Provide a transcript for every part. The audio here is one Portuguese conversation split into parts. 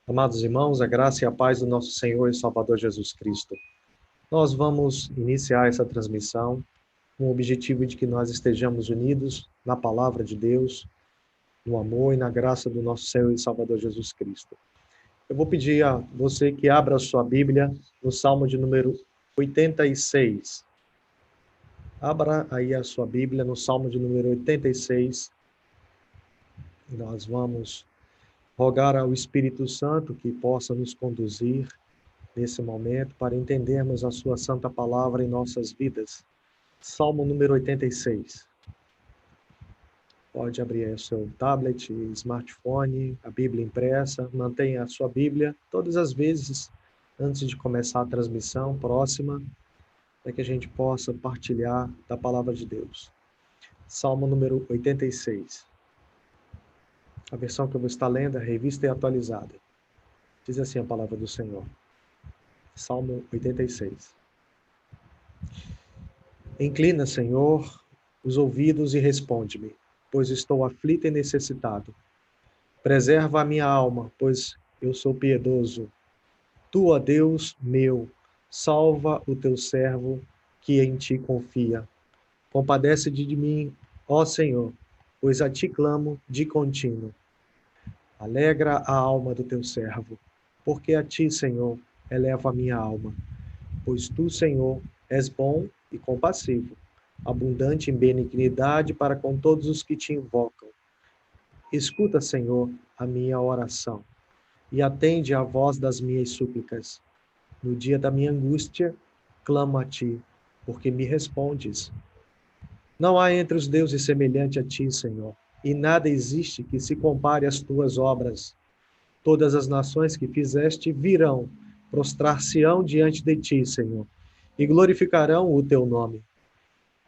Amados irmãos, a graça e a paz do nosso Senhor e Salvador Jesus Cristo. Nós vamos iniciar essa transmissão com o objetivo de que nós estejamos unidos na palavra de Deus, no amor e na graça do nosso Senhor e Salvador Jesus Cristo. Eu vou pedir a você que abra a sua Bíblia no Salmo de número 86. Abra aí a sua Bíblia no Salmo de número 86. Nós vamos rogar ao Espírito Santo que possa nos conduzir nesse momento para entendermos a sua santa palavra em nossas vidas. Salmo número 86. Pode abrir aí o seu tablet, smartphone, a Bíblia impressa, mantenha a sua Bíblia todas as vezes antes de começar a transmissão próxima, para que a gente possa partilhar da palavra de Deus. Salmo número 86. A versão que eu vou estar lendo é a Revista e Atualizada. Diz assim a palavra do Senhor. Salmo 86. Inclina, Senhor, os ouvidos e responde-me, pois estou aflito e necessitado. Preserva a minha alma, pois eu sou piedoso. Tu, ó Deus meu, salva o teu servo que em ti confia. Compadece-te de mim, ó Senhor, pois a ti clamo de contínuo. Alegra a alma do teu servo, porque a ti, Senhor, eleva a minha alma. Pois tu, Senhor, és bom e compassivo, abundante em benignidade para com todos os que te invocam. Escuta, Senhor, a minha oração e atende à voz das minhas súplicas. No dia da minha angústia, clamo a ti, porque me respondes. Não há entre os deuses semelhante a ti, Senhor, e nada existe que se compare às tuas obras. Todas as nações que fizeste virão, prostrar-se-ão diante de ti, Senhor, e glorificarão o teu nome.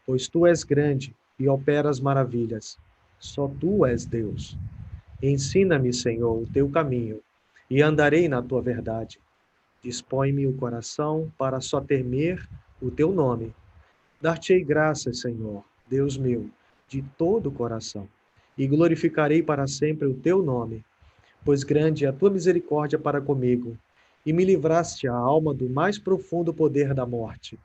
Pois tu és grande e operas maravilhas. Só tu és Deus. Ensina-me, Senhor, o teu caminho, e andarei na tua verdade. Dispõe-me o coração para só temer o teu nome. Dar-te-ei graças, Senhor, Deus meu, de todo o coração, e glorificarei para sempre o teu nome, pois grande é a tua misericórdia para comigo, e me livraste a alma do mais profundo poder da morte.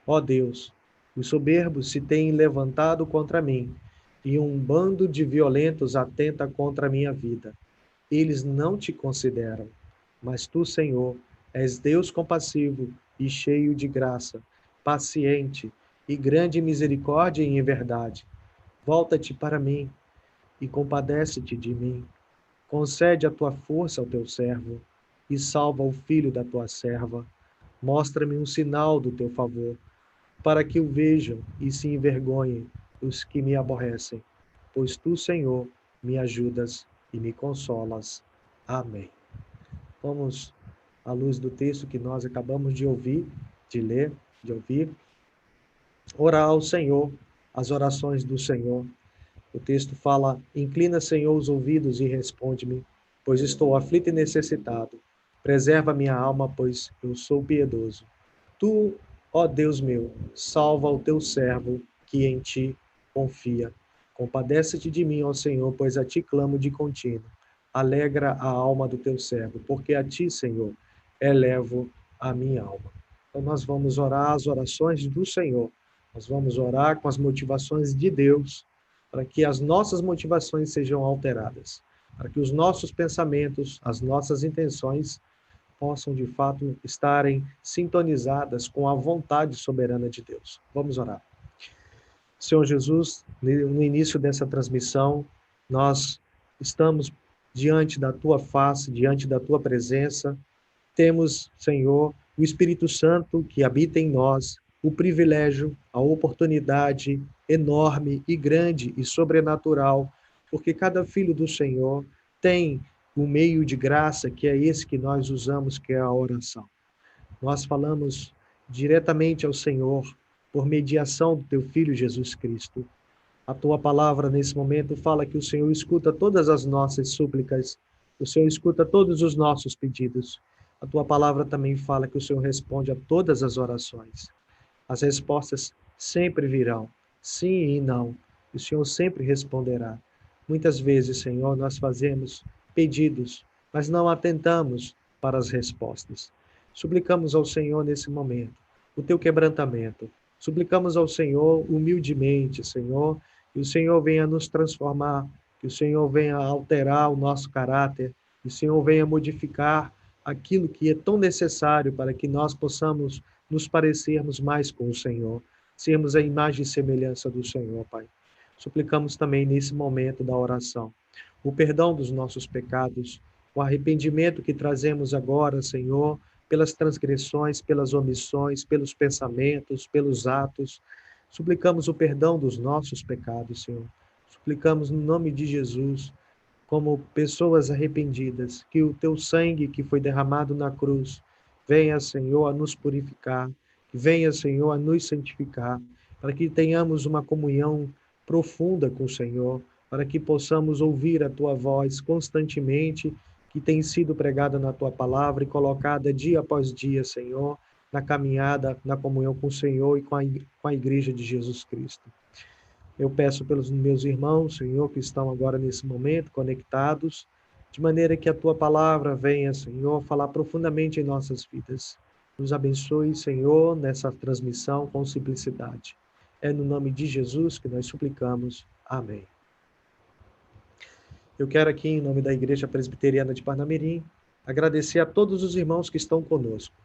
Ó Deus, os soberbos se têm levantado contra mim, e um bando de violentos atenta contra a minha vida. Eles não te consideram, mas tu, Senhor, és Deus compassivo e cheio de graça, paciente e grande misericórdia e em verdade. Volta-te para mim e compadece-te de mim. Concede a tua força ao teu servo e salva o filho da tua serva. Mostra-me um sinal do teu favor, para que o vejam e se envergonhem os que me aborrecem. Pois tu, Senhor, me ajudas e me consolas. Amém. Vamos, à luz do texto que nós acabamos de ouvir, de ler, de ouvir, orar ao Senhor, as orações do Senhor. O texto fala: inclina, Senhor, os ouvidos e responde-me, pois estou aflito e necessitado. Preserva minha alma, pois eu sou piedoso. Tu, ó Deus meu, salva o teu servo que em ti confia. Compadece-te de mim, ó Senhor, pois a ti clamo de contínuo. Alegra a alma do teu servo, porque a ti, Senhor, elevo a minha alma. Então nós vamos orar as orações do Senhor. Nós vamos orar com as motivações de Deus, para que as nossas motivações sejam alteradas, para que os nossos pensamentos, as nossas intenções possam, de fato, estarem sintonizadas com a vontade soberana de Deus. Vamos orar. Senhor Jesus, no início dessa transmissão, nós estamos diante da Tua face, diante da Tua presença. Temos, Senhor, o Espírito Santo que habita em nós, o privilégio, a oportunidade enorme e grande e sobrenatural, porque cada filho do Senhor tem um meio de graça, que é esse que nós usamos, que é a oração. Nós falamos diretamente ao Senhor por mediação do teu Filho Jesus Cristo. A tua palavra nesse momento fala que o Senhor escuta todas as nossas súplicas, o Senhor escuta todos os nossos pedidos. A tua palavra também fala que o Senhor responde a todas as orações. As respostas sempre virão, sim e não. O Senhor sempre responderá. Muitas vezes, Senhor, nós fazemos pedidos mas não atentamos para as respostas. Suplicamos ao Senhor nesse momento o teu quebrantamento. Suplicamos ao Senhor humildemente, Senhor, que o Senhor venha nos transformar, que o Senhor venha alterar o nosso caráter, que o Senhor venha modificar aquilo que é tão necessário para que nós possamos nos parecermos mais com o Senhor, sermos a imagem e semelhança do Senhor, Pai. Suplicamos também nesse momento da oração o perdão dos nossos pecados, o arrependimento que trazemos agora, Senhor, pelas transgressões, pelas omissões, pelos pensamentos, pelos atos. Suplicamos o perdão dos nossos pecados, Senhor. Suplicamos no nome de Jesus, como pessoas arrependidas, que o teu sangue que foi derramado na cruz venha, Senhor, a nos purificar, que venha, Senhor, a nos santificar, para que tenhamos uma comunhão profunda com o Senhor, para que possamos ouvir a tua voz constantemente, que tem sido pregada na tua palavra e colocada dia após dia, Senhor, na caminhada, na comunhão com o Senhor e com a igreja de Jesus Cristo. Eu peço pelos meus irmãos, Senhor, que estão agora nesse momento conectados, de maneira que a tua palavra venha, Senhor, falar profundamente em nossas vidas. Nos abençoe, Senhor, nessa transmissão com simplicidade. É no nome de Jesus que nós suplicamos. Amém. Eu quero aqui, em nome da Igreja Presbiteriana de Parnamirim, agradecer a todos os irmãos que estão conosco.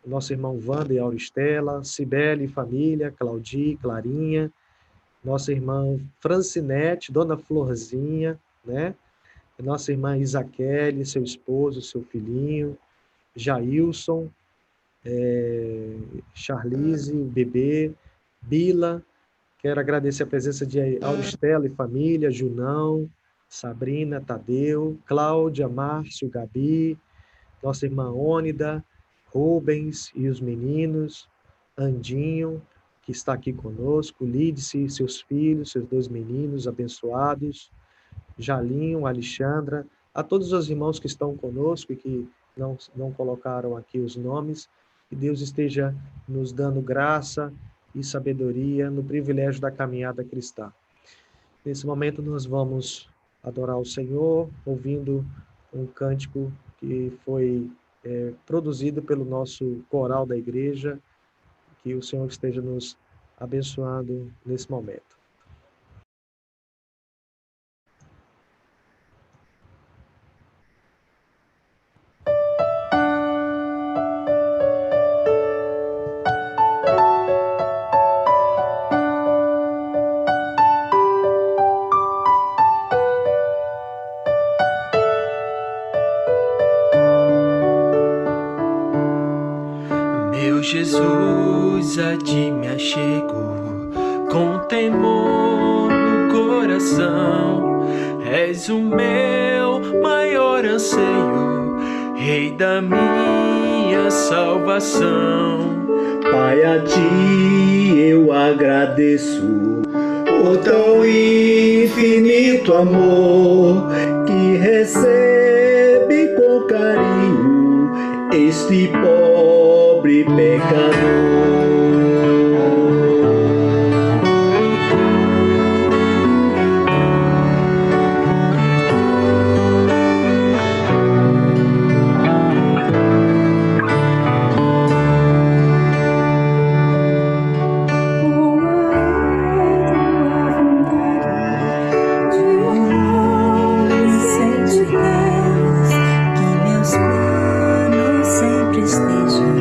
O nosso irmão Wander e Auristela, Cibele e família, Claudi, Clarinha, nossa irmã Francinete, Dona Florzinha, né? Nossa irmã Isaquele, seu esposo, seu filhinho, Jailson, Charlize, o bebê, Bila. Quero agradecer a presença de Auristela e família, Junão, Sabrina, Tadeu, Cláudia, Márcio, Gabi, nossa irmã Ônida, Rubens e os meninos, Andinho, que está aqui conosco, Lídice, seus filhos, seus 2 meninos abençoados, Jalinho, Alexandra, a todos os irmãos que estão conosco e que não colocaram aqui os nomes, que Deus esteja nos dando graça e sabedoria no privilégio da caminhada cristã. Nesse momento nós vamos adorar o Senhor, ouvindo um cântico que foi produzido pelo nosso coral da igreja. Que o Senhor esteja nos abençoando nesse momento. Meu Jesus, a ti me achego, com temor no coração. És o meu maior anseio, Rei da minha salvação. Pai, a ti eu agradeço o teu infinito amor que recebe com carinho este pobre pecador. Que meus planos sempre estejam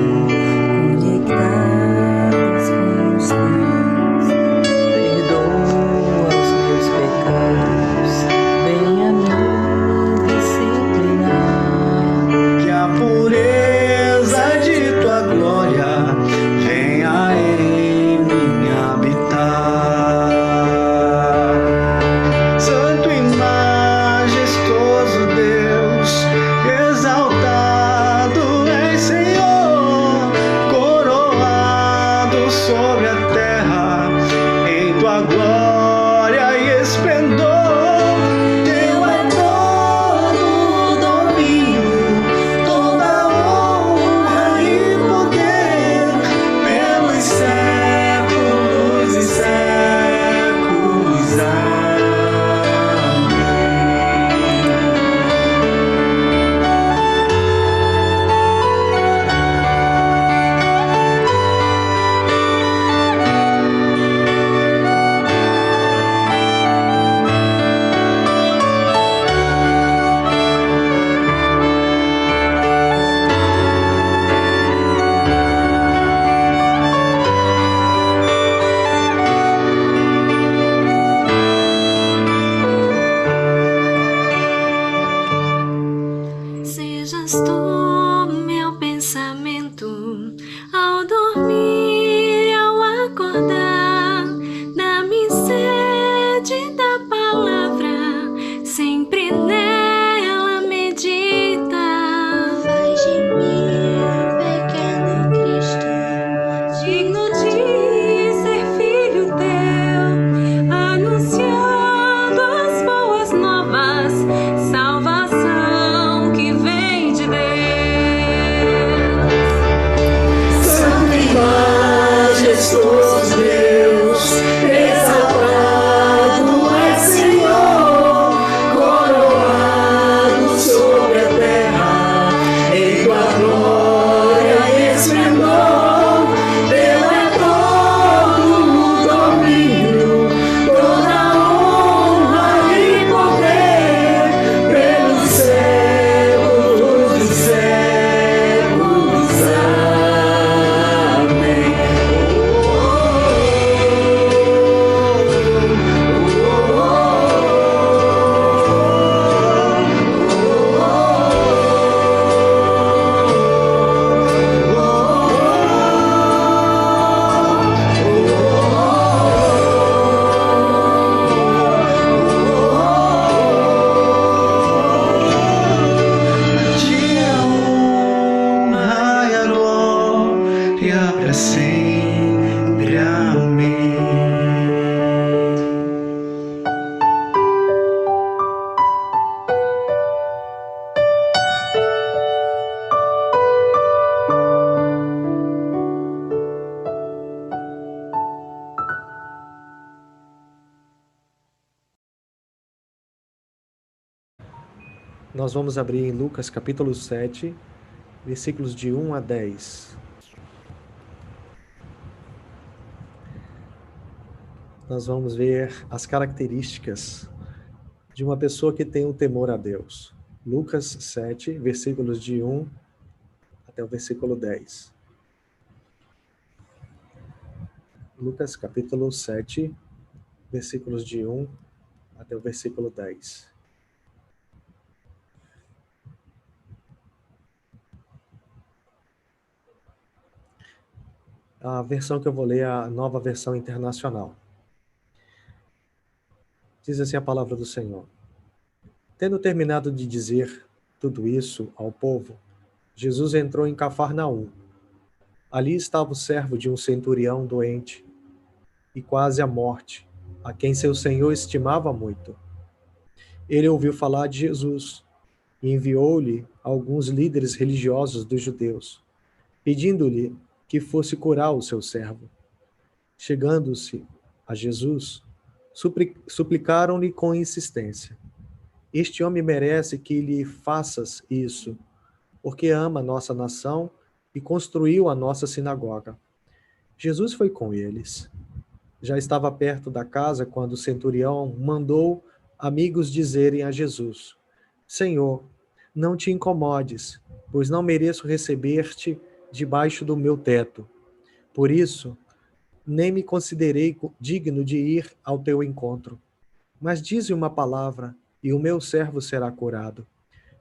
Pasto meu pensamento ao dormir e ao acordar, dá-me sede da palavra, sempre nela medita. Faz de mim, pequeno Cristo, Digno de ser filho teu, anunciando as boas novas, salvação que vem de Deus. Santo e majestoso Deus, exaltado é Senhor, coroado sobre a terra, em tua glória e esplendor. Teu é todo o domínio, toda honra e poder, pelos séculos dos séculos. Amém. Te honra e a glória para sempre. Amém. Nós vamos abrir em Lucas capítulo 7, versículos de 1 a 10. Nós vamos ver as características de uma pessoa que tem o temor a Deus. Lucas 7, versículos de 1 até o versículo 10. Lucas capítulo 7, versículos de 1 até o versículo 10. A versão que eu vou ler é a Nova Versão Internacional. Diz assim a palavra do Senhor. Tendo terminado de dizer tudo isso ao povo, Jesus entrou em Cafarnaum. Ali estava o servo de um centurião doente e quase à morte, a quem seu senhor estimava muito. Ele ouviu falar de Jesus e enviou-lhe alguns líderes religiosos dos judeus, pedindo-lhe que fosse curar o seu servo. Chegando-se a Jesus, suplicaram-lhe com insistência: este homem merece que lhe faças isso, porque ama nossa nação e construiu a nossa sinagoga. Jesus foi com eles. Já estava perto da casa quando o centurião mandou amigos dizerem a Jesus: Senhor, não te incomodes, pois não mereço receber-te debaixo do meu teto. Por isso, nem me considerei digno de ir ao teu encontro. Mas dize uma palavra, e o meu servo será curado.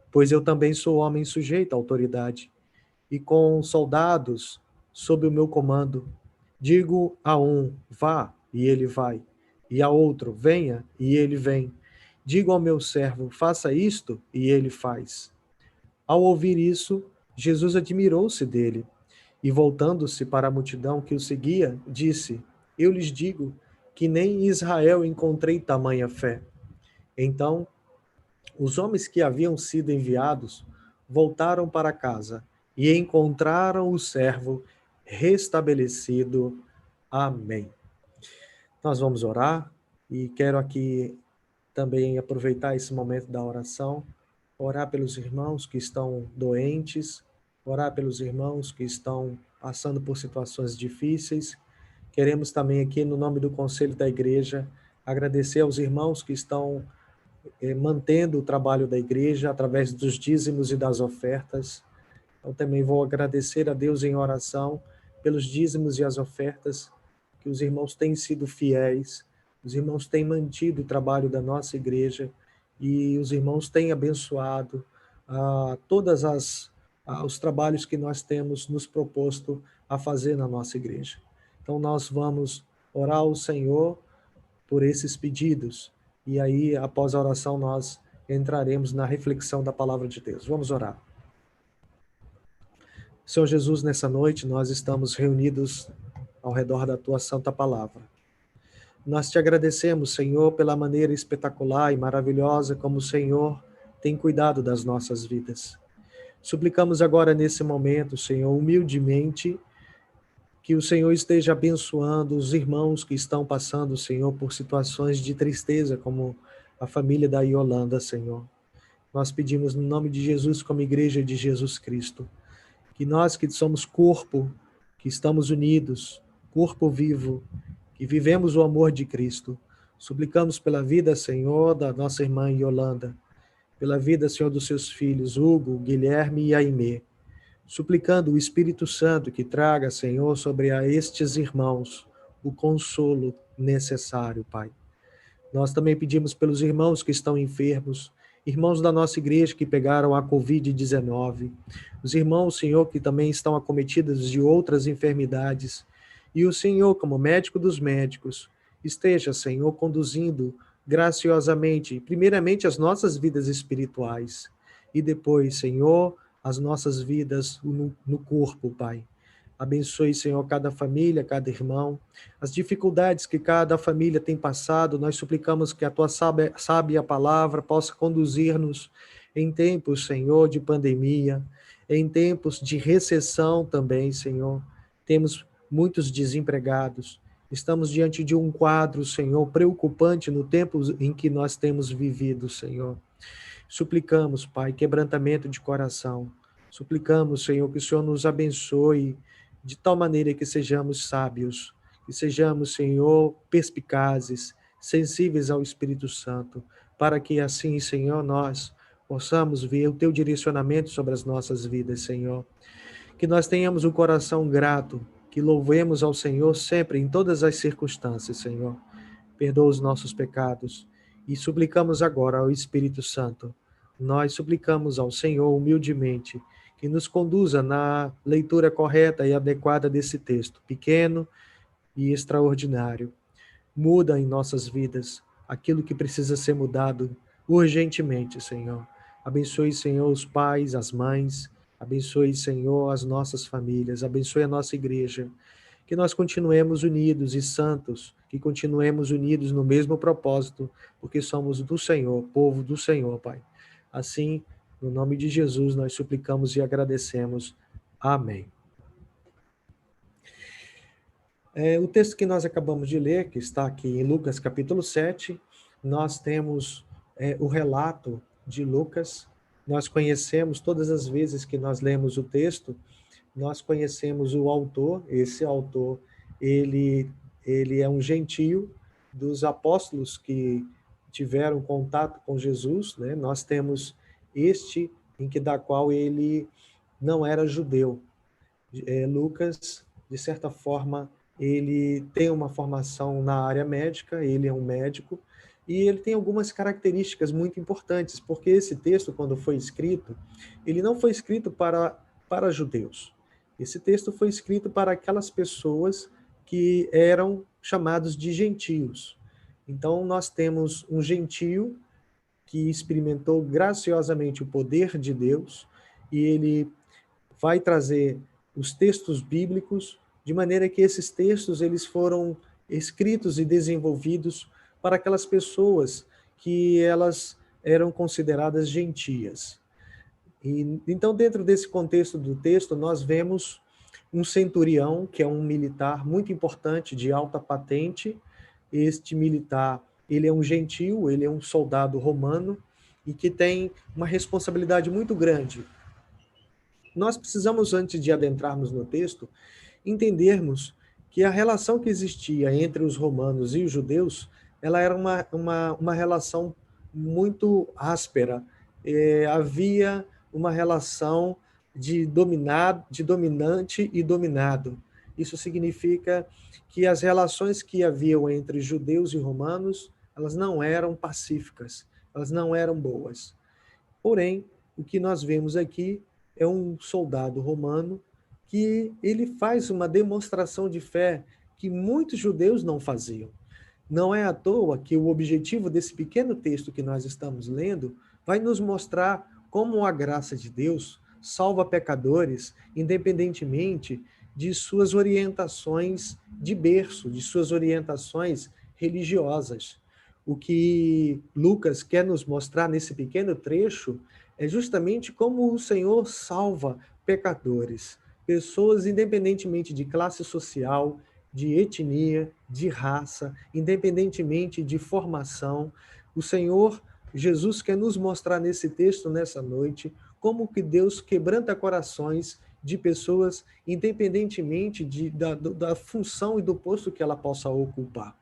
Pois eu também sou homem sujeito à autoridade, e com soldados sob o meu comando. Digo a um, vá, e ele vai, e a outro, venha, e ele vem. Digo ao meu servo, faça isto, e ele faz. Ao ouvir isso, Jesus admirou-se dele, e voltando-se para a multidão que o seguia, disse: eu lhes digo que nem em Israel encontrei tamanha fé. Então, os homens que haviam sido enviados voltaram para casa e encontraram o servo restabelecido. Amém. Nós vamos orar e quero aqui também aproveitar esse momento da oração, orar pelos irmãos que estão doentes, orar pelos irmãos que estão passando por situações difíceis. Queremos também aqui, no nome do Conselho da Igreja, agradecer aos irmãos que estão mantendo o trabalho da igreja através dos dízimos e das ofertas. Eu também vou agradecer a Deus em oração pelos dízimos e as ofertas, que os irmãos têm sido fiéis, os irmãos têm mantido o trabalho da nossa igreja e os irmãos têm abençoado todas os trabalhos que nós temos nos proposto a fazer na nossa igreja. Então, nós vamos orar ao Senhor por esses pedidos, e aí, após a oração, nós entraremos na reflexão da palavra de Deus. Vamos orar. Senhor Jesus, nessa noite, nós estamos reunidos ao redor da Tua santa palavra. Nós te agradecemos, Senhor, pela maneira espetacular e maravilhosa como o Senhor tem cuidado das nossas vidas. Suplicamos agora, nesse momento, Senhor, humildemente, que o Senhor esteja abençoando os irmãos que estão passando, Senhor, por situações de tristeza, como a família da Yolanda, Senhor. Nós pedimos no nome de Jesus, como igreja de Jesus Cristo, que nós que somos corpo, que estamos unidos, corpo vivo, que vivemos o amor de Cristo, suplicamos pela vida, Senhor, da nossa irmã Yolanda, pela vida, Senhor, dos seus filhos, Hugo, Guilherme e Aimee, suplicando o Espírito Santo que traga, Senhor, sobre estes irmãos o consolo necessário, Pai. Nós também pedimos pelos irmãos que estão enfermos, irmãos da nossa igreja que pegaram a Covid-19, os irmãos, Senhor, que também estão acometidos de outras enfermidades, e o Senhor, como médico dos médicos, esteja, Senhor, conduzindo graciosamente, primeiramente, as nossas vidas espirituais, e depois, Senhor, as nossas vidas no corpo, Pai. Abençoe, Senhor, cada família, cada irmão, as dificuldades que cada família tem passado, nós suplicamos que a Tua sábia palavra possa conduzir-nos em tempos, Senhor, de pandemia, em tempos de recessão também, Senhor. Temos muitos desempregados, estamos diante de um quadro, Senhor, preocupante no tempo em que nós temos vivido, Senhor. Suplicamos, Pai, quebrantamento de coração. Suplicamos, Senhor, que o Senhor nos abençoe de tal maneira que sejamos sábios, que sejamos, Senhor, perspicazes, sensíveis ao Espírito Santo, para que assim, Senhor, nós possamos ver o Teu direcionamento sobre as nossas vidas, Senhor. Que nós tenhamos um coração grato, que louvemos ao Senhor sempre, em todas as circunstâncias, Senhor. Perdoa os nossos pecados. E suplicamos agora ao Espírito Santo. Nós suplicamos ao Senhor humildemente que nos conduza na leitura correta e adequada desse texto, pequeno e extraordinário. Muda em nossas vidas aquilo que precisa ser mudado urgentemente, Senhor. Abençoe, Senhor, os pais, as mães. Abençoe, Senhor, as nossas famílias. Abençoe a nossa igreja. Que nós continuemos unidos e santos, que continuemos unidos no mesmo propósito, porque somos do Senhor, povo do Senhor, Pai. Assim, no nome de Jesus, nós suplicamos e agradecemos. Amém. O texto que nós acabamos de ler, que está aqui em Lucas capítulo 7, nós temos o relato de Lucas. Nós conhecemos, todas as vezes que nós lemos o texto, nós conhecemos o autor. Esse autor, ele é um gentio dos apóstolos que tiveram contato com Jesus, né? Nós temos este da qual ele não era judeu. Lucas, de certa forma, ele tem uma formação na área médica, ele é um médico, e ele tem algumas características muito importantes, porque esse texto, quando foi escrito, ele não foi escrito para judeus. Esse texto foi escrito para aquelas pessoas que eram chamados de gentios. Então, nós temos um gentio que experimentou graciosamente o poder de Deus, e ele vai trazer os textos bíblicos, de maneira que esses textos eles foram escritos e desenvolvidos para aquelas pessoas que elas eram consideradas gentias. E, então, dentro desse contexto do texto, nós vemos um centurião, que é um militar muito importante, de alta patente. Este militar, ele é um gentio, ele é um soldado romano, e que tem uma responsabilidade muito grande. Nós precisamos, antes de adentrarmos no texto, entendermos que a relação que existia entre os romanos e os judeus, ela era uma relação muito áspera. Havia uma relação de dominante e dominado. Isso significa que as relações que haviam entre judeus e romanos, elas não eram pacíficas, elas não eram boas. Porém, o que nós vemos aqui é um soldado romano que ele faz uma demonstração de fé que muitos judeus não faziam. Não é à toa que o objetivo desse pequeno texto que nós estamos lendo vai nos mostrar como a graça de Deus salva pecadores, independentemente de suas orientações de berço, de suas orientações religiosas. O que Lucas quer nos mostrar nesse pequeno trecho é justamente como o Senhor salva pecadores, pessoas independentemente de classe social, de etnia, de raça, independentemente de formação. O Senhor Jesus quer nos mostrar nesse texto, nessa noite, como que Deus quebranta corações de pessoas, independentemente da função e do posto que ela possa ocupar.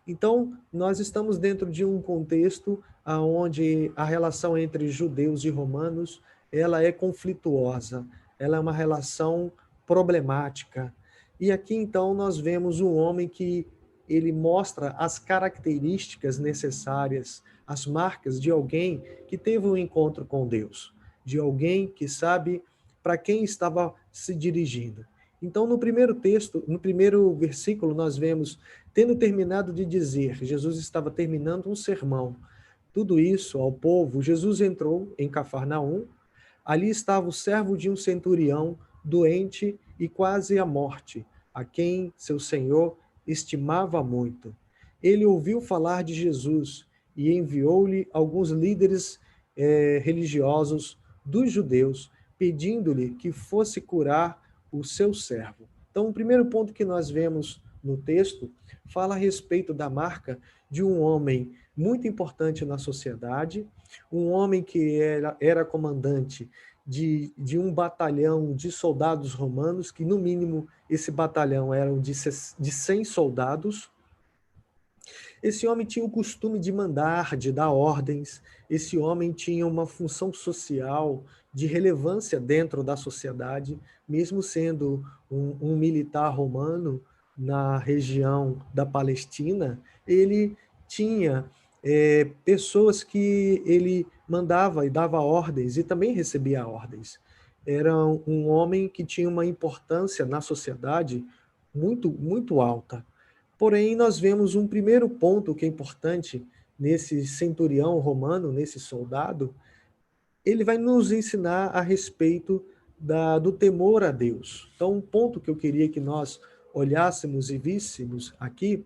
Então, nós estamos dentro de um contexto onde a relação entre judeus e romanos ela é conflituosa, ela é uma relação problemática. E aqui, então, nós vemos um homem que ele mostra as características necessárias, as marcas de alguém que teve um encontro com Deus, de alguém que sabe para quem estava se dirigindo. Então, no primeiro texto, no primeiro versículo, nós vemos, tendo terminado de dizer, Jesus estava terminando um sermão, tudo isso ao povo, Jesus entrou em Cafarnaum, ali estava o servo de um centurião, doente e quase à morte, a quem seu senhor estimava muito. Ele ouviu falar de Jesus e enviou-lhe alguns líderes religiosos dos judeus, pedindo-lhe que fosse curar o seu servo. Então, o primeiro ponto que nós vemos no texto fala a respeito da marca de um homem muito importante na sociedade, um homem que era comandante de um batalhão de soldados romanos, que no mínimo esse batalhão era de 100 soldados. Esse homem tinha o costume de mandar, de dar ordens, esse homem tinha uma função social de relevância dentro da sociedade, mesmo sendo um militar romano na região da Palestina, ele tinha pessoas que ele mandava e dava ordens e também recebia ordens. Era um homem que tinha uma importância na sociedade muito, muito alta. Porém, nós vemos um primeiro ponto que é importante nesse centurião romano, nesse soldado, ele vai nos ensinar a respeito do temor a Deus. Então, um ponto que eu queria que nós olhássemos e víssemos aqui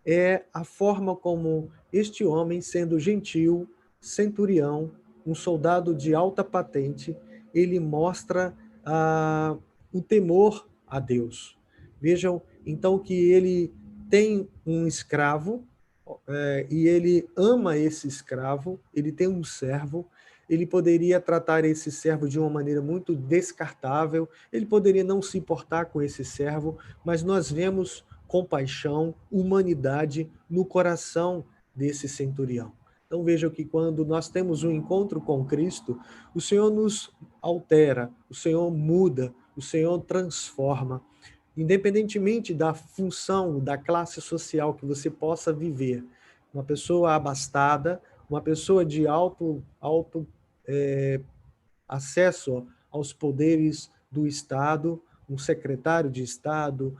é a forma como este homem, sendo gentil, centurião, um soldado de alta patente, ele mostra o temor a Deus. Vejam, então, que ele tem um escravo, e ele ama esse escravo, ele tem um servo, ele poderia tratar esse servo de uma maneira muito descartável, ele poderia não se importar com esse servo, mas nós vemos compaixão, humanidade no coração desse centurião. Então vejam que quando nós temos um encontro com Cristo, o Senhor nos altera, o Senhor muda, o Senhor transforma, independentemente da função, da classe social que você possa viver. Uma pessoa abastada, uma pessoa de alto acesso aos poderes do Estado, um secretário de Estado,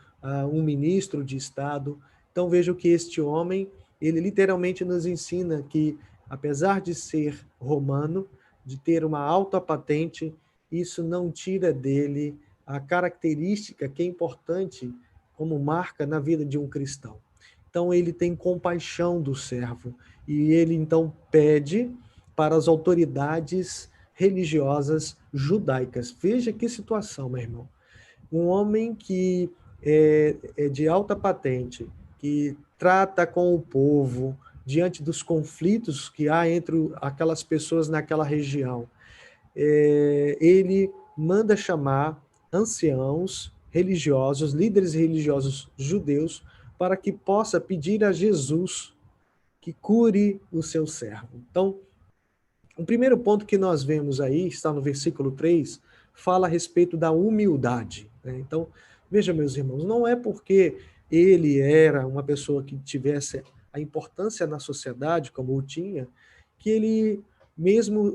um ministro de Estado. Então vejo que este homem, ele literalmente nos ensina que, apesar de ser romano, de ter uma alta patente, isso não tira dele a característica que é importante como marca na vida de um cristão. Então ele tem compaixão do servo e ele então pede para as autoridades religiosas judaicas. Veja que situação, meu irmão. Um homem que é de alta patente, que trata com o povo diante dos conflitos que há entre aquelas pessoas naquela região. Ele manda chamar anciãos religiosos, líderes religiosos judeus, para que possa pedir a Jesus que cure o seu servo. Então, o primeiro ponto que nós vemos aí, está no versículo 3, fala a respeito da humildade. Né? Então, veja, meus irmãos, não é porque ele era uma pessoa que tivesse a importância na sociedade, como o tinha, que ele mesmo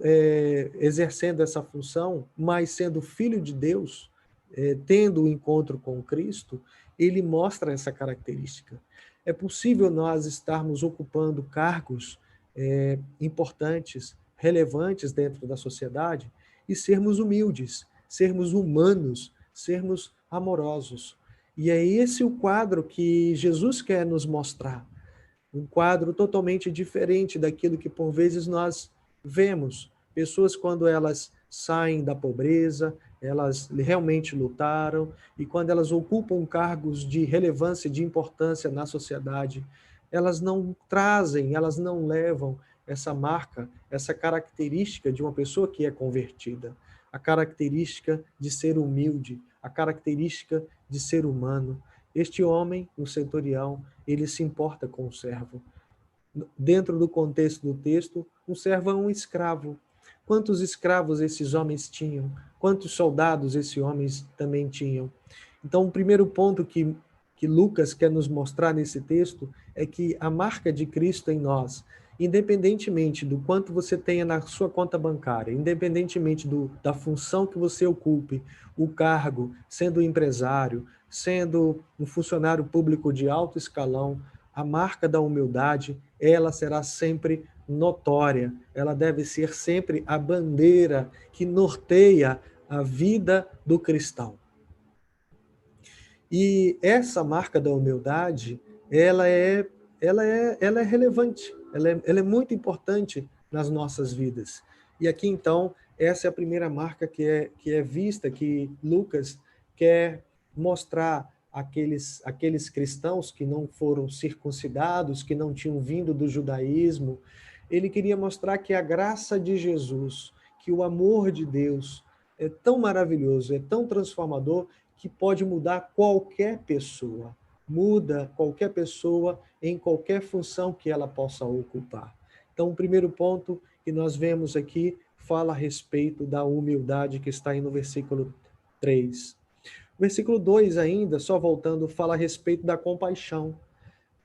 exercendo essa função, mas sendo filho de Deus, tendo o encontro com Cristo, ele mostra essa característica. É possível nós estarmos ocupando cargos importantes, relevantes dentro da sociedade e sermos humildes, sermos humanos, sermos amorosos. E é esse o quadro que Jesus quer nos mostrar. Um quadro totalmente diferente daquilo que por vezes nós vemos. Pessoas, quando elas saem da pobreza, elas realmente lutaram, e quando elas ocupam cargos de relevância, de importância na sociedade, elas não trazem, elas não levam essa marca, essa característica de uma pessoa que é convertida, a característica de ser humilde, a característica de ser humano. Este homem, o centurião, ele se importa com o servo. Dentro do contexto do texto, um servo é um escravo. Quantos escravos esses homens tinham? Quantos soldados esses homens também tinham? Então, o primeiro ponto que Lucas quer nos mostrar nesse texto é que a marca de Cristo em nós, independentemente do quanto você tenha na sua conta bancária, independentemente da função que você ocupe, o cargo, sendo empresário, sendo um funcionário público de alto escalão, a marca da humildade, ela será sempre notória, ela deve ser sempre a bandeira que norteia a vida do cristão. E essa marca da humildade, ela é relevante, ela é muito importante nas nossas vidas. E aqui, então, essa é a primeira marca que é vista, que Lucas quer mostrar aqueles cristãos que não foram circuncidados, que não tinham vindo do judaísmo. Ele queria mostrar que a graça de Jesus, que o amor de Deus é tão maravilhoso, é tão transformador, que pode mudar qualquer pessoa. Muda qualquer pessoa em qualquer função que ela possa ocupar. Então, o primeiro ponto que nós vemos aqui fala a respeito da humildade que está aí no versículo 3. O versículo 2 ainda, só voltando, fala a respeito da compaixão.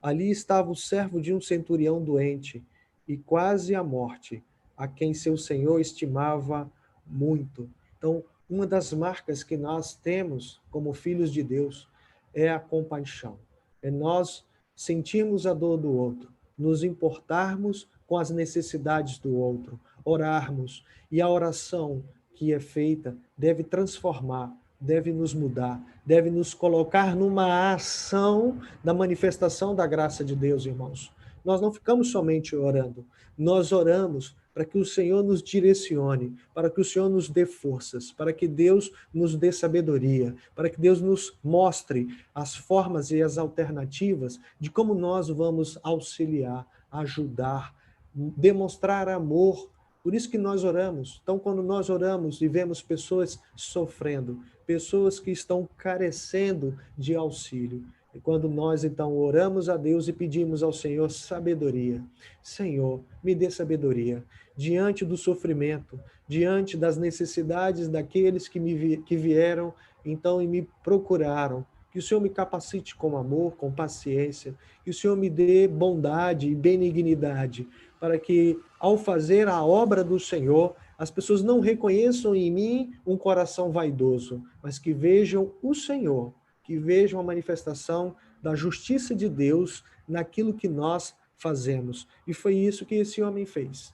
Ali estava o servo de um centurião doente e quase à morte, a quem seu senhor estimava muito. Então, uma das marcas que nós temos como filhos de Deus é a compaixão. É nós sentirmos a dor do outro, nos importarmos com as necessidades do outro, orarmos. E a oração que é feita deve transformar, deve nos mudar, deve nos colocar numa ação da manifestação da graça de Deus, irmãos. Nós não ficamos somente orando, nós oramos para que o Senhor nos direcione, para que o Senhor nos dê forças, para que Deus nos dê sabedoria, para que Deus nos mostre as formas e as alternativas de como nós vamos auxiliar, ajudar, demonstrar amor. Por isso que nós oramos. Então, quando nós oramos e vemos pessoas sofrendo, pessoas que estão carecendo de auxílio, e quando nós, então, oramos a Deus e pedimos ao Senhor sabedoria. Senhor, me dê sabedoria diante do sofrimento, diante das necessidades daqueles que vieram, então, e me procuraram. Que o Senhor me capacite com amor, com paciência, que o Senhor me dê bondade e benignidade, para que, ao fazer a obra do Senhor, as pessoas não reconheçam em mim um coração vaidoso, mas que vejam o Senhor, que vejam a manifestação da justiça de Deus naquilo que nós fazemos. E foi isso que esse homem fez.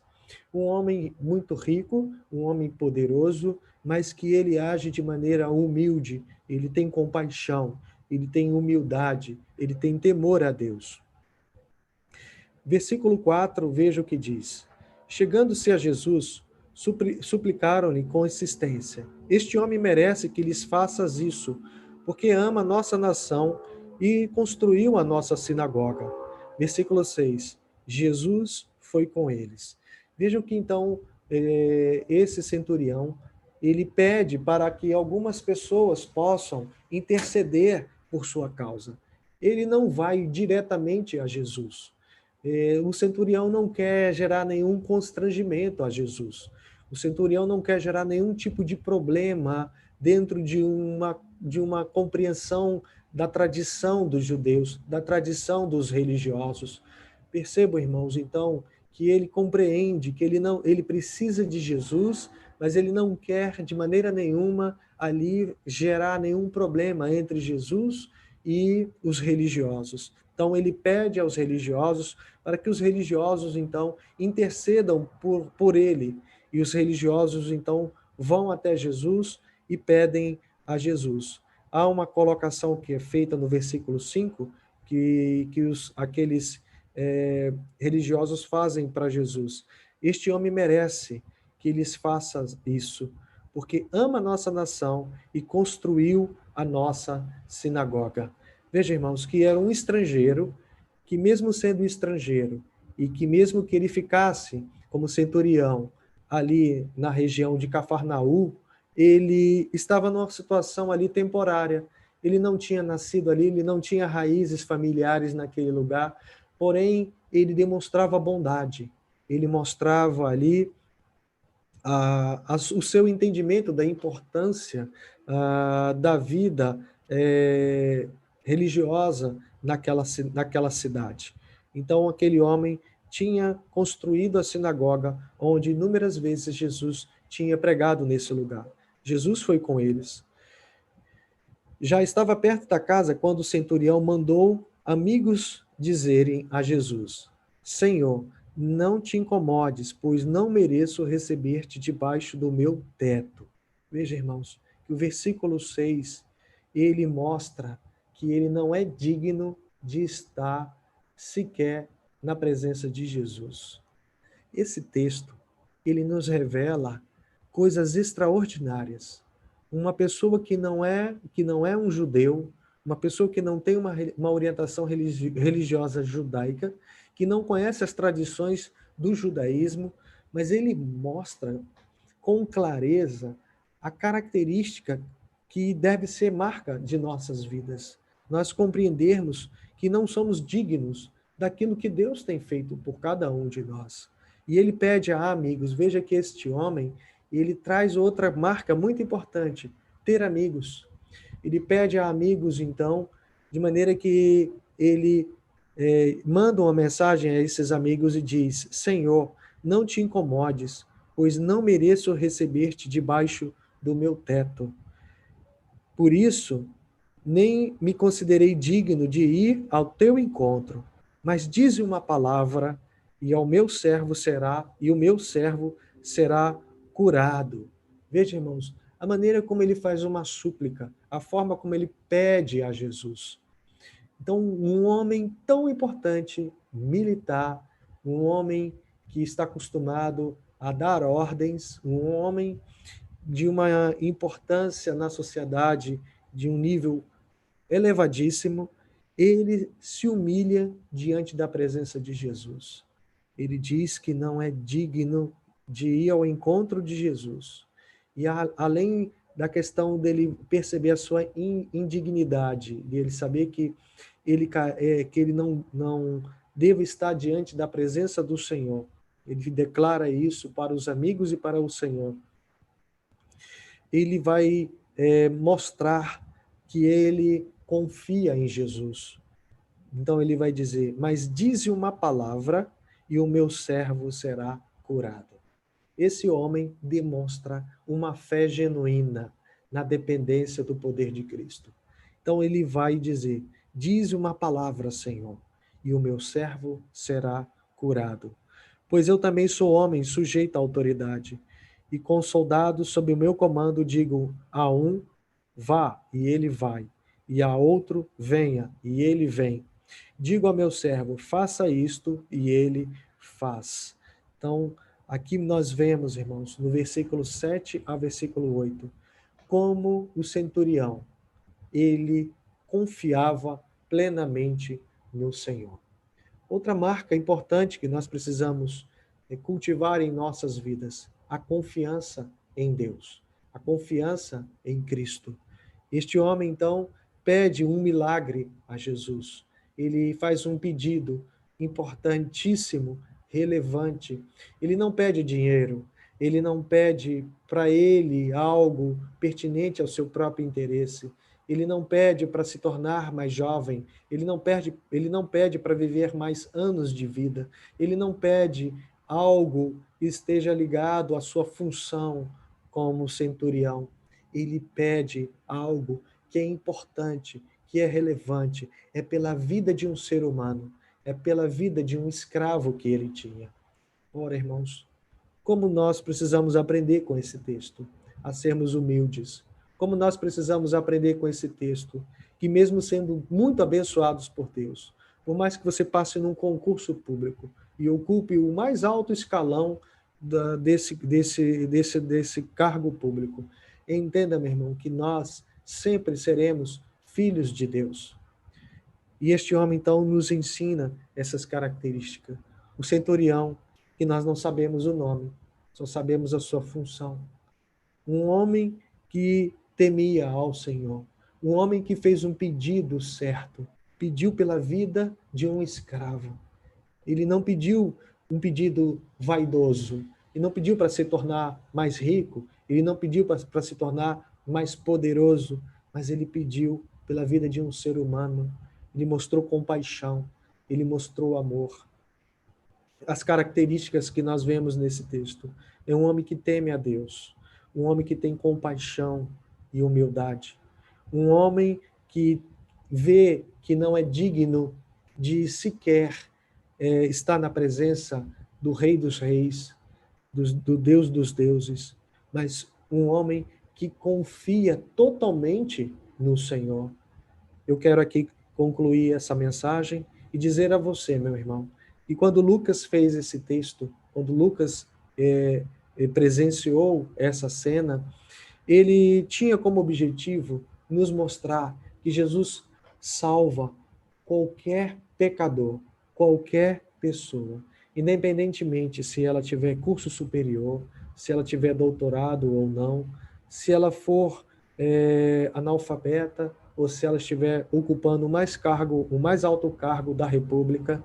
Um homem muito rico, um homem poderoso, mas que ele age de maneira humilde, ele tem compaixão, ele tem humildade, ele tem temor a Deus. Versículo 4, veja o que diz. Chegando-se a Jesus, suplicaram-lhe com insistência: este homem merece que lhes faças isso, porque ama a nossa nação e construiu a nossa sinagoga. Versículo 6. Jesus foi com eles. Vejam que, então, esse centurião, ele pede para que algumas pessoas possam interceder por sua causa. Ele não vai diretamente a Jesus. O centurião não quer gerar nenhum constrangimento a Jesus. O centurião não quer gerar nenhum tipo de problema dentro de uma compreensão da tradição dos judeus, da tradição dos religiosos. Percebam, irmãos, então, que ele compreende que ele precisa de Jesus, mas ele não quer de maneira nenhuma ali gerar nenhum problema entre Jesus e os religiosos. Então ele pede aos religiosos para que os religiosos então intercedam por ele, e os religiosos então vão até Jesus e pedem a Jesus. Há uma colocação que é feita no versículo 5, que aqueles religiosos fazem para Jesus. Este homem merece que lhes faça isso, porque ama a nossa nação e construiu a nossa sinagoga. Veja, irmãos, que era um estrangeiro, que mesmo sendo estrangeiro, e que mesmo que ele ficasse como centurião ali na região de Cafarnaú, ele estava numa situação ali temporária. Ele não tinha nascido ali, ele não tinha raízes familiares naquele lugar, porém, ele demonstrava bondade. Ele mostrava ali o seu entendimento da importância da vida religiosa naquela cidade. Então, aquele homem tinha construído a sinagoga, onde inúmeras vezes Jesus tinha pregado nesse lugar. Jesus foi com eles. Já estava perto da casa quando o centurião mandou amigos dizerem a Jesus: Senhor, não te incomodes, pois não mereço receber-te debaixo do meu teto. Veja, irmãos, que o versículo 6, ele mostra que ele não é digno de estar sequer na presença de Jesus. Esse texto, ele nos revela coisas extraordinárias. Uma pessoa que não é um judeu, uma pessoa que não tem uma orientação religiosa judaica, que não conhece as tradições do judaísmo, mas ele mostra com clareza a característica que deve ser marca de nossas vidas. Nós compreendermos que não somos dignos daquilo que Deus tem feito por cada um de nós. E ele pede a amigos, veja que este homem, ele traz outra marca muito importante, ter amigos. Ele pede a amigos, então, de maneira que ele manda uma mensagem a esses amigos e diz: Senhor, não te incomodes, pois não mereço receber-te debaixo do meu teto. Por isso, nem me considerei digno de ir ao teu encontro, mas dize uma palavra e o meu servo será curado. Veja, irmãos, a maneira como ele faz uma súplica, a forma como ele pede a Jesus. Então, um homem tão importante, militar, um homem que está acostumado a dar ordens, um homem de uma importância na sociedade, de um nível elevadíssimo, ele se humilha diante da presença de Jesus. Ele diz que não é digno de ir ao encontro de Jesus. E além da questão dele perceber a sua indignidade, e ele saber que ele não deve estar diante da presença do Senhor, ele declara isso para os amigos e para o Senhor. Ele vai mostrar que ele confia em Jesus. Então ele vai dizer: mas dize uma palavra e o meu servo será curado. Esse homem demonstra uma fé genuína na dependência do poder de Cristo. Então ele vai dizer: dize uma palavra, Senhor, e o meu servo será curado. Pois eu também sou homem sujeito à autoridade, e com soldados sob o meu comando digo a um: vá, e ele vai, e a outro: venha, e ele vem. Digo ao meu servo: faça isto, e ele faz. Então, aqui nós vemos, irmãos, no versículo 7 ao versículo 8, como o centurião, ele confiava plenamente no Senhor. Outra marca importante que nós precisamos cultivar em nossas vidas, a confiança em Deus, a confiança em Cristo. Este homem, então, pede um milagre a Jesus. Ele faz um pedido importantíssimo, relevante. Ele não pede dinheiro, ele não pede para ele algo pertinente ao seu próprio interesse. ele não pede para se tornar mais jovem, ele não pede para viver mais anos de vida, ele não pede algo que esteja ligado à sua função como centurião. Ele pede algo que é importante, que é relevante, é pela vida de um ser humano, é pela vida de um escravo que ele tinha. Ora, irmãos, como nós precisamos aprender com esse texto a sermos humildes. Como nós precisamos aprender com esse texto que, mesmo sendo muito abençoados por Deus, por mais que você passe num concurso público e ocupe o mais alto escalão desse cargo público, entenda, meu irmão, que nós sempre seremos filhos de Deus. E este homem, então, nos ensina essas características. O centurião, que nós não sabemos o nome, só sabemos a sua função. Um homem que temia ao Senhor. Um homem que fez um pedido certo. Pediu pela vida de um escravo. Ele não pediu um pedido vaidoso. Ele não pediu para se tornar mais rico. Ele não pediu para se tornar mais poderoso. Mas ele pediu pela vida de um ser humano. Ele mostrou compaixão. Ele mostrou amor. As características que nós vemos nesse texto. É um homem que teme a Deus. Um homem que tem compaixão e humildade. Um homem que vê que não é digno de sequer estar na presença do Rei dos Reis, do Deus dos deuses, mas um homem que confia totalmente no Senhor. Eu quero aqui concluir essa mensagem e dizer a você, meu irmão, que quando Lucas fez esse texto, quando Lucas presenciou essa cena, ele tinha como objetivo nos mostrar que Jesus salva qualquer pecador, qualquer pessoa, independentemente se ela tiver curso superior, se ela tiver doutorado ou não, se ela for analfabeta ou se ela estiver ocupando o mais alto cargo da República.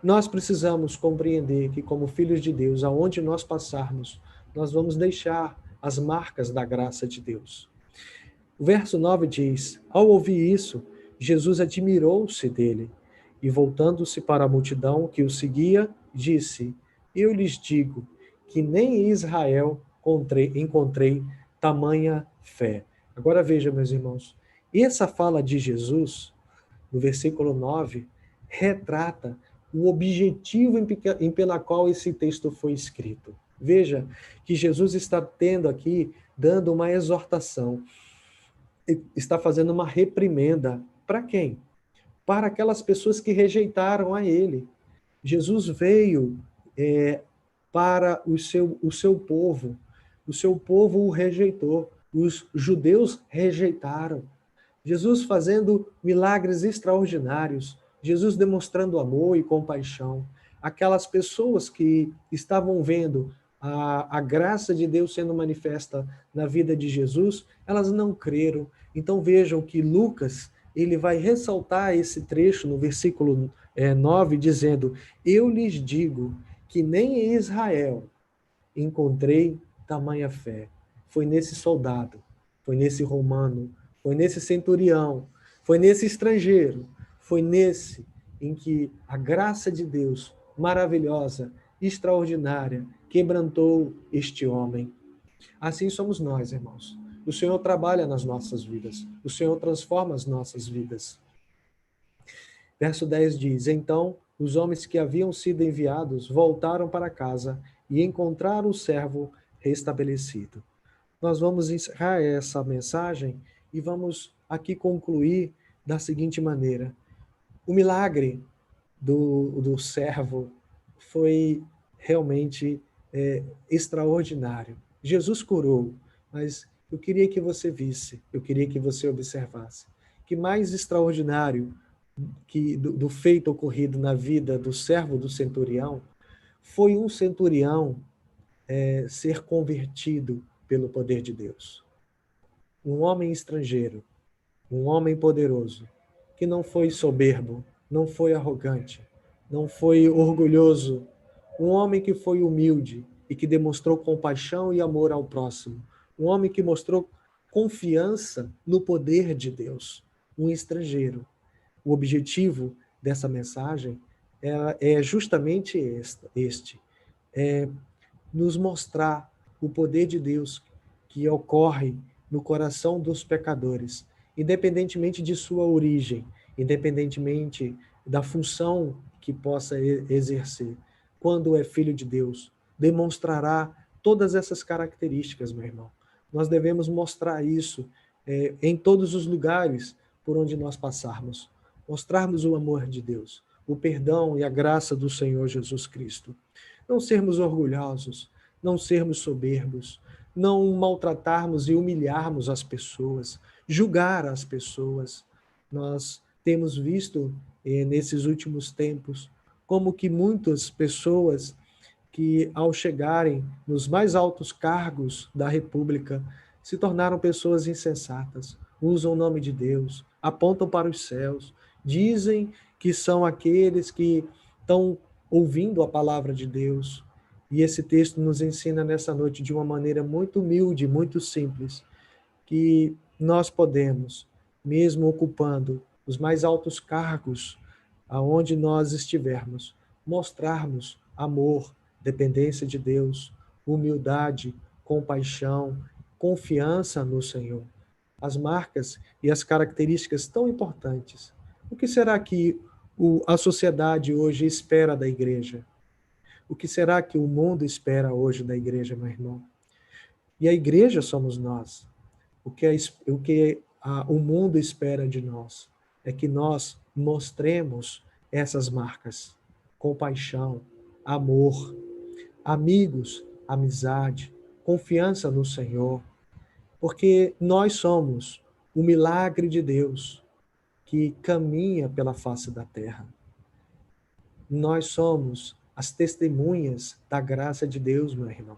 Nós precisamos compreender que, como filhos de Deus, aonde nós passarmos, nós vamos deixar as marcas da graça de Deus. O verso 9 diz: ao ouvir isso, Jesus admirou-se dele e, voltando-se para a multidão que o seguia, disse: eu lhes digo que nem em Israel encontrei tamanha fé. Agora veja, meus irmãos, essa fala de Jesus, no versículo 9, retrata o objetivo pela qual esse texto foi escrito. Veja que Jesus está tendo aqui, dando uma exortação, está fazendo uma reprimenda. Para quem? Para aquelas pessoas que rejeitaram a ele. Jesus veio para o seu povo. O seu povo o rejeitou. Os judeus rejeitaram. Jesus fazendo milagres extraordinários. Jesus demonstrando amor e compaixão. Aquelas pessoas que estavam vendo a graça de Deus sendo manifesta na vida de Jesus, elas não creram. Então vejam que Lucas, ele vai ressaltar esse trecho no versículo 9, dizendo: eu lhes digo que nem em Israel encontrei tamanha fé. Foi nesse soldado, foi nesse romano, foi nesse centurião, foi nesse estrangeiro, foi nesse em que a graça de Deus, maravilhosa, extraordinária, quebrantou este homem. Assim somos nós, irmãos. O Senhor trabalha nas nossas vidas. O Senhor transforma as nossas vidas. Verso 10 diz: então, os homens que haviam sido enviados voltaram para casa e encontraram o servo restabelecido. Nós vamos encerrar essa mensagem e vamos aqui concluir da seguinte maneira. O milagre do servo foi realmente extraordinário. Jesus curou, mas eu queria que você visse, eu queria que você observasse, que mais extraordinário do feito ocorrido na vida do servo do centurião foi um centurião ser convertido pelo poder de Deus. Um homem estrangeiro, um homem poderoso, que não foi soberbo, não foi arrogante, não foi orgulhoso, um homem que foi humilde e que demonstrou compaixão e amor ao próximo, um homem que mostrou confiança no poder de Deus, um estrangeiro. O objetivo dessa mensagem é justamente este, é nos mostrar o poder de Deus que ocorre no coração dos pecadores, independentemente de sua origem, independentemente da função que possa exercer. Quando é filho de Deus, demonstrará todas essas características, meu irmão. Nós devemos mostrar isso em todos os lugares por onde nós passarmos. Mostrarmos o amor de Deus, o perdão e a graça do Senhor Jesus Cristo. Não sermos orgulhosos, não sermos soberbos, não maltratarmos e humilharmos as pessoas, julgar as pessoas. Nós temos visto nesses últimos tempos como que muitas pessoas que, ao chegarem nos mais altos cargos da República, se tornaram pessoas insensatas, usam o nome de Deus, apontam para os céus, dizem que são aqueles que estão ouvindo a palavra de Deus. E esse texto nos ensina nessa noite de uma maneira muito humilde, muito simples, que nós podemos, mesmo ocupando os mais altos cargos aonde nós estivermos, mostrarmos amor, dependência de Deus, humildade, compaixão, confiança no Senhor. As marcas e as características tão importantes. O que será que a sociedade hoje espera da igreja? O que será que o mundo espera hoje da igreja, meu irmão? E a igreja somos nós. O que o mundo espera de nós é que nós mostremos essas marcas: compaixão, amor, amigos, amizade, confiança no Senhor, porque nós somos o milagre de Deus que caminha pela face da terra. Nós somos as testemunhas da graça de Deus, meu irmão.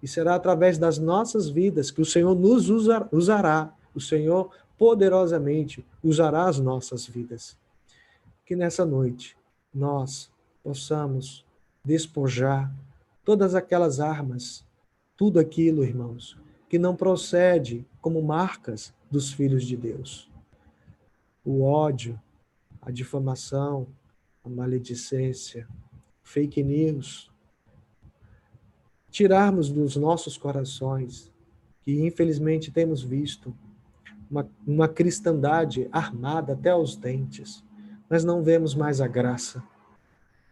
E será através das nossas vidas que o Senhor nos usará. O Senhor poderosamente usará as nossas vidas. Que nessa noite nós possamos despojar todas aquelas armas, tudo aquilo, irmãos, que não procede como marcas dos filhos de Deus. O ódio, a difamação, a maledicência, fake news, tirarmos dos nossos corações, que infelizmente temos visto, uma cristandade armada até aos dentes, mas não vemos mais a graça.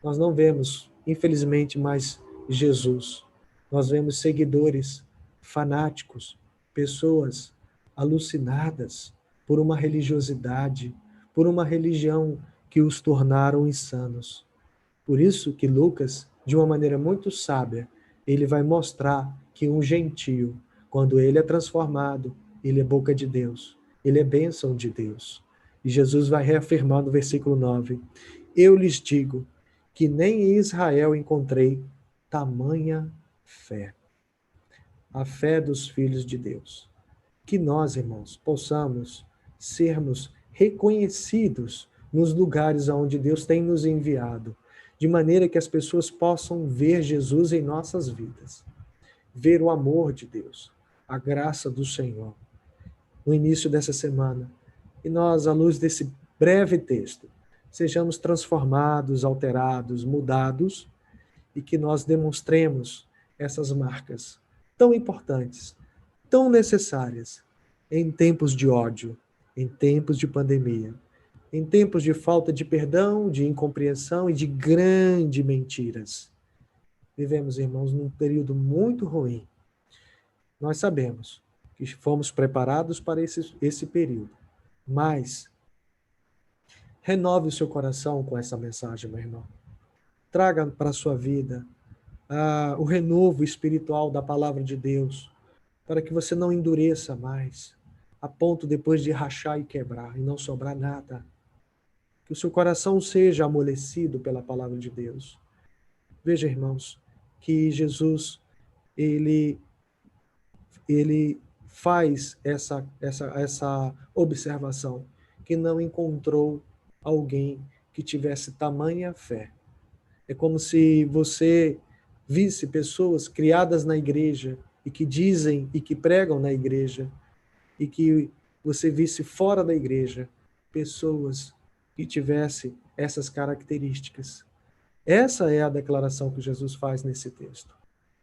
Nós não vemos, infelizmente, mais Jesus. Nós vemos seguidores fanáticos, pessoas alucinadas por uma religiosidade, por uma religião que os tornaram insanos. Por isso que Lucas, de uma maneira muito sábia, ele vai mostrar que um gentio, quando ele é transformado, ele é boca de Deus, ele é bênção de Deus. E Jesus vai reafirmar no versículo 9, eu lhes digo que nem em Israel encontrei tamanha fé. A fé dos filhos de Deus. Que nós, irmãos, possamos sermos reconhecidos nos lugares aonde Deus tem nos enviado, de maneira que as pessoas possam ver Jesus em nossas vidas, ver o amor de Deus, a graça do Senhor. No início dessa semana, e nós, à luz desse breve texto, sejamos transformados, alterados, mudados, e que nós demonstremos essas marcas tão importantes, tão necessárias, em tempos de ódio, em tempos de pandemia, em tempos de falta de perdão, de incompreensão e de grandes mentiras. Vivemos, irmãos, num período muito ruim. Nós sabemos que fomos preparados para esse período, mas renove o seu coração com essa mensagem, meu irmão. Traga para a sua vida o renovo espiritual da palavra de Deus, para que você não endureça mais, a ponto depois de rachar e quebrar, e não sobrar nada. Que o seu coração seja amolecido pela palavra de Deus. Veja, irmãos, que Jesus, ele faz essa observação, que não encontrou alguém que tivesse tamanha fé. É como se você visse pessoas criadas na igreja e que dizem e que pregam na igreja, e que você visse fora da igreja pessoas que tivessem essas características. Essa é a declaração que Jesus faz nesse texto.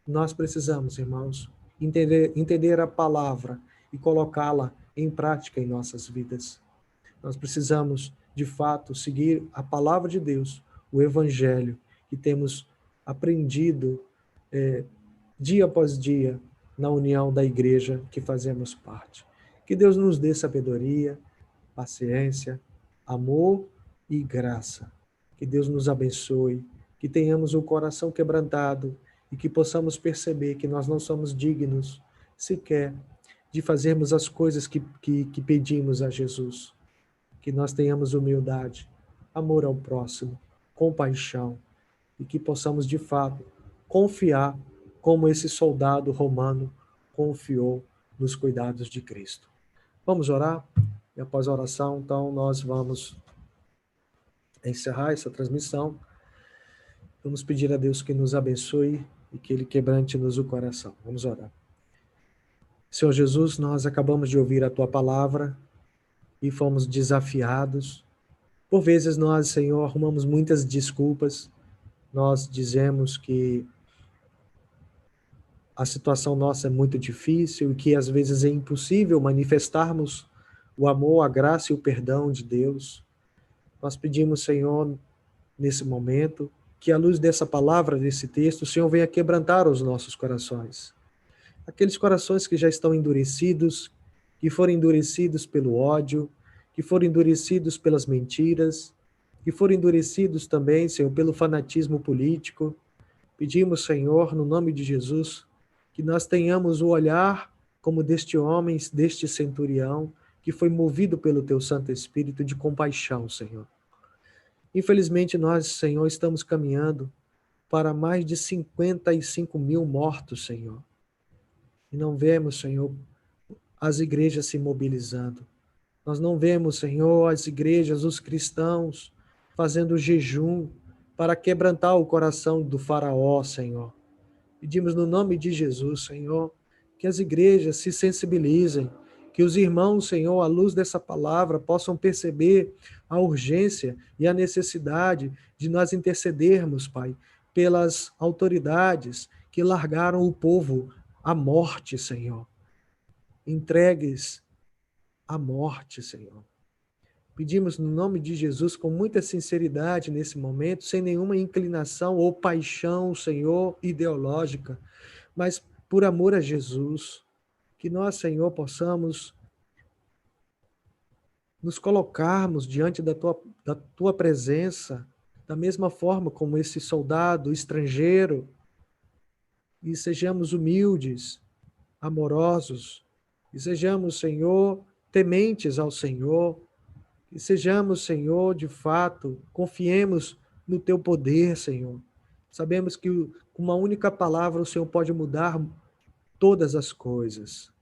Nós precisamos, irmãos, entender a palavra e colocá-la em prática em nossas vidas. Nós precisamos, de fato, seguir a palavra de Deus, o Evangelho, que temos aprendido dia após dia na união da igreja que fazemos parte. Que Deus nos dê sabedoria, paciência, amor e graça. Que Deus nos abençoe, que tenhamos o coração quebrantado e que possamos perceber que nós não somos dignos sequer de fazermos as coisas que pedimos a Jesus. Que nós tenhamos humildade, amor ao próximo, compaixão e que possamos, de fato, confiar como esse soldado romano confiou nos cuidados de Cristo. Vamos orar? E após a oração, então, nós vamos encerrar essa transmissão. Vamos pedir a Deus que nos abençoe e que Ele quebrante-nos o coração. Vamos orar. Senhor Jesus, nós acabamos de ouvir a Tua palavra e fomos desafiados. Por vezes nós, Senhor, arrumamos muitas desculpas. Nós dizemos que a situação nossa é muito difícil e que às vezes é impossível manifestarmos o amor, a graça e o perdão de Deus. Nós pedimos, Senhor, nesse momento, que à luz dessa palavra, desse texto, o Senhor venha quebrantar os nossos corações. Aqueles corações que já estão endurecidos, que foram endurecidos pelo ódio, que foram endurecidos pelas mentiras, que foram endurecidos também, Senhor, pelo fanatismo político. Pedimos, Senhor, no nome de Jesus, que nós tenhamos o olhar como deste homem, deste centurião, que foi movido pelo Teu Santo Espírito de compaixão, Senhor. Infelizmente, nós, Senhor, estamos caminhando para mais de 55 mil mortos, Senhor. E não vemos, Senhor, as igrejas se mobilizando. Nós não vemos, Senhor, as igrejas, os cristãos, fazendo jejum para quebrantar o coração do faraó, Senhor. Pedimos no nome de Jesus, Senhor, que as igrejas se sensibilizem, que os irmãos, Senhor, à luz dessa palavra, possam perceber a urgência e a necessidade de nós intercedermos, Pai, pelas autoridades que largaram o povo à morte, Senhor. Entregues à morte, Senhor. Pedimos no nome de Jesus com muita sinceridade nesse momento, sem nenhuma inclinação ou paixão, Senhor, ideológica, mas por amor a Jesus, que nós, Senhor, possamos nos colocarmos diante da tua presença, da mesma forma como esse soldado estrangeiro, e sejamos humildes, amorosos, e sejamos, Senhor, tementes ao Senhor, e sejamos, Senhor, de fato, confiemos no Teu poder, Senhor. Sabemos que com uma única palavra o Senhor pode mudar todas as coisas.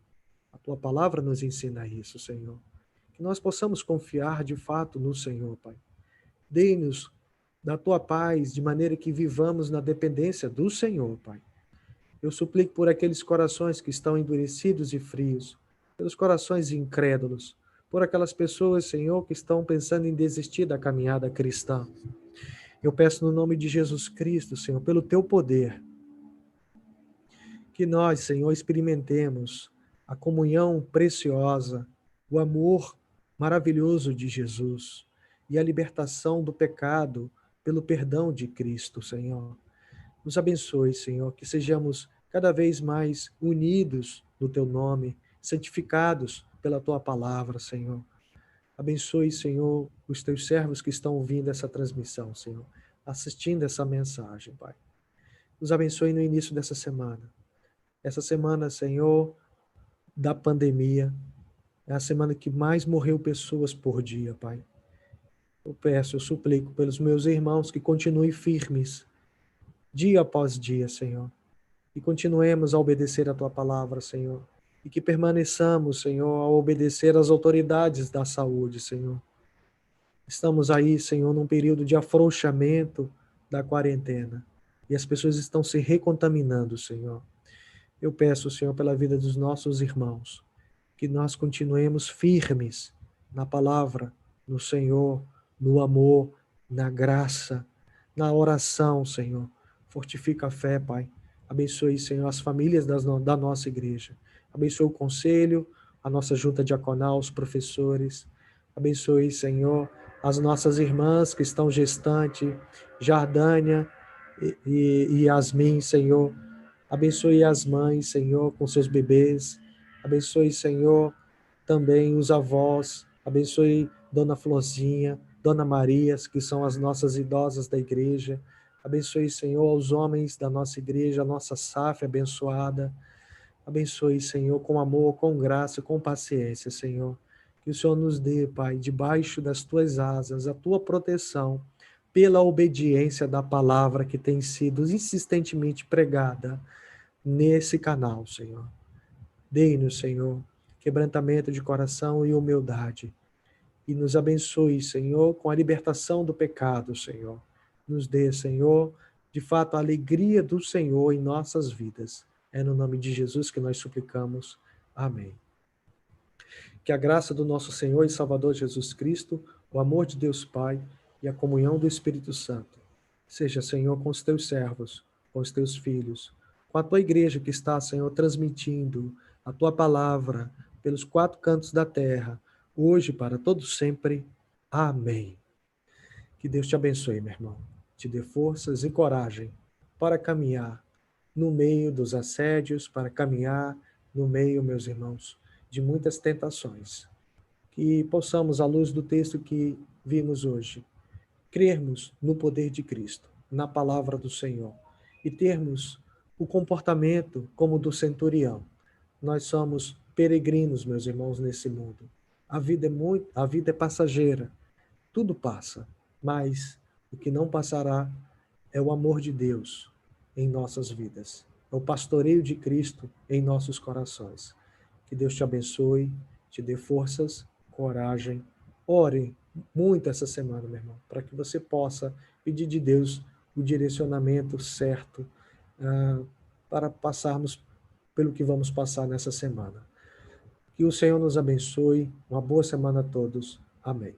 A Tua palavra nos ensina isso, Senhor. Que nós possamos confiar de fato no Senhor, Pai. Dê-nos da Tua paz, de maneira que vivamos na dependência do Senhor, Pai. Eu suplico por aqueles corações que estão endurecidos e frios, pelos corações incrédulos, por aquelas pessoas, Senhor, que estão pensando em desistir da caminhada cristã. Eu peço no nome de Jesus Cristo, Senhor, pelo Teu poder, que nós, Senhor, experimentemos a comunhão preciosa, o amor maravilhoso de Jesus e a libertação do pecado pelo perdão de Cristo, Senhor. Nos abençoe, Senhor, que sejamos cada vez mais unidos no Teu nome, santificados pela Tua palavra, Senhor. Abençoe, Senhor, os Teus servos que estão ouvindo essa transmissão, Senhor, assistindo essa mensagem, Pai. Nos abençoe no início dessa semana. Essa semana, Senhor, da pandemia, é a semana que mais morreu pessoas por dia, Pai. Eu peço, eu suplico pelos meus irmãos que continuem firmes, dia após dia, Senhor. E continuemos a obedecer a Tua palavra, Senhor. E que permaneçamos, Senhor, a obedecer às autoridades da saúde, Senhor. Estamos aí, Senhor, num período de afrouxamento da quarentena. E as pessoas estão se recontaminando, Senhor. Eu peço, Senhor, pela vida dos nossos irmãos, que nós continuemos firmes na palavra, no Senhor, no amor, na graça, na oração, Senhor. Fortifica a fé, Pai. Abençoe, Senhor, as famílias da nossa igreja. Abençoe o conselho, a nossa junta diaconal, os professores. Abençoe, Senhor, as nossas irmãs que estão gestantes, Jardânia e Yasmin, Senhor. Abençoe as mães, Senhor, com seus bebês. Abençoe, Senhor, também os avós. Abençoe Dona Florzinha, Dona Marias, que são as nossas idosas da igreja. Abençoe, Senhor, os homens da nossa igreja, a nossa SAF abençoada. Abençoe, Senhor, com amor, com graça, com paciência, Senhor. Que o Senhor nos dê, Pai, debaixo das tuas asas, a tua proteção, pela obediência da palavra que tem sido insistentemente pregada nesse canal, Senhor. Dê-nos, Senhor, quebrantamento de coração e humildade. E nos abençoe, Senhor, com a libertação do pecado, Senhor. Nos dê, Senhor, de fato, a alegria do Senhor em nossas vidas. É no nome de Jesus que nós suplicamos. Amém. Que a graça do nosso Senhor e Salvador Jesus Cristo, o amor de Deus Pai e a comunhão do Espírito Santo seja, Senhor, com os teus servos, com os teus filhos, com a tua igreja que está, Senhor, transmitindo a tua palavra pelos 4 cantos da terra, hoje para todos sempre. Amém. Que Deus te abençoe, meu irmão. Te dê forças e coragem para caminhar no meio dos assédios, para caminhar no meio, meus irmãos, de muitas tentações. Que possamos, à luz do texto que vimos hoje, crermos no poder de Cristo, na palavra do Senhor, e termos o comportamento como do centurião. Nós somos peregrinos, meus irmãos, nesse mundo. A vida é passageira, tudo passa, mas o que não passará é o amor de Deus em nossas vidas, é o pastoreio de Cristo em nossos corações. Que Deus te abençoe, te dê forças, coragem. Ore muito essa semana, meu irmão, para que você possa pedir de Deus o direcionamento certo para passarmos pelo que vamos passar nessa semana. Que o Senhor nos abençoe. Uma boa semana a todos. Amém.